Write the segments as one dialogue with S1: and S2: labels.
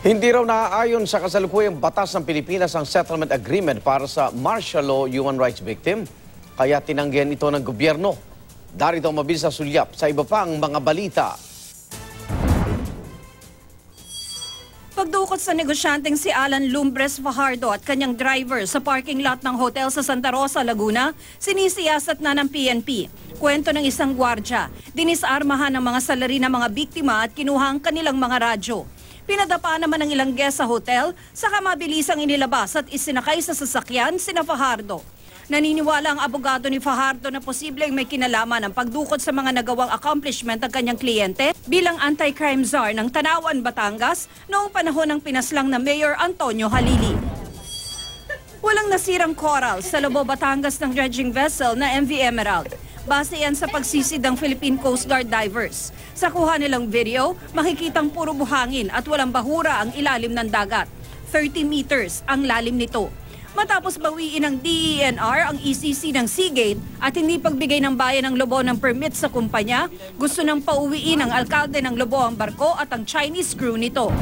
S1: Hindi raw naaayon sa kasalukuyang batas ng Pilipinas ang settlement agreement para sa martial law human rights victim. Kaya tinanggihan ito ng gobyerno. Darito ang mabilis na sulyap sa iba pang mga balita.
S2: Pagdukot sa negosyanteng si Alan Lumbres Fajardo at kanyang driver sa parking lot ng hotel sa Santa Rosa, Laguna, sinisiyasat na ng PNP. Kwento ng isang gwardya, dinisarmahan ng mga salari ng mga biktima at kinuha ang kanilang mga radyo. Pinadapa naman ng ilang guest sa hotel, saka mabilisang inilabas at isinakay sa sasakyan sina Fajardo. Naniniwala ang abogado ni Fajardo na posibleng may kinalaman ang pagdukot sa mga nagawang accomplishment ng kanyang kliyente bilang anti-crime czar ng Tanawan, Batangas noong panahon ng pinaslang na Mayor Antonio Halili. Walang nasirang coral sa Lobo, Batangas ng dredging vessel na MV Emerald. Base yan sa pagsisid ng Philippine Coast Guard divers. Sa kuha nilang video, makikitang puro buhangin at walang bahura ang ilalim ng dagat. 30 meters ang lalim nito. Matapos bawiin ng DENR ang ECC ng Seagate at hindi pagbigay ng bayan ng Lobo ng permit sa kumpanya, gusto nang pauwiin ng alkalde ng Lobo ang barko at ang Chinese crew nito.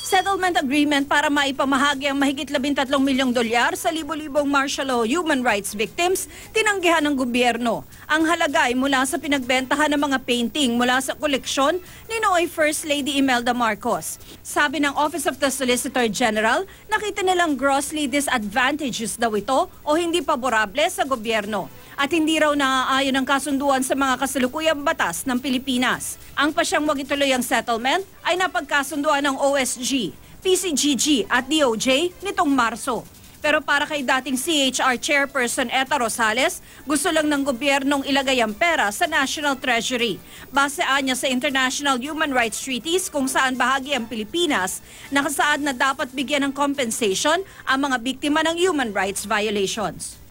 S2: Settlement agreement para maipamahagi ang mahigit $13 milyong sa libo-libong martial law human rights victims, tinanggihan ng gobyerno. Ang halaga ay mula sa pinagbentahan ng mga painting mula sa koleksyon ni Nooy First Lady Imelda Marcos. Sabi ng Office of the Solicitor General, nakita nilang grossly disadvantageous daw ito o hindi paborable sa gobyerno. At hindi raw naaayon ang kasunduan sa mga kasalukuyang batas ng Pilipinas. Ang pasyang wag ituloy ang settlement ay napagkasunduan ng OSG, PCGG at DOJ nitong Marso. Pero para kay dating CHR Chairperson Eta Rosales, gusto lang ng gobyernong ilagay ang pera sa National Treasury. Base anya sa International Human Rights Treaties kung saan bahagi ang Pilipinas, nakasaad na dapat bigyan ng compensation ang mga biktima ng human rights violations.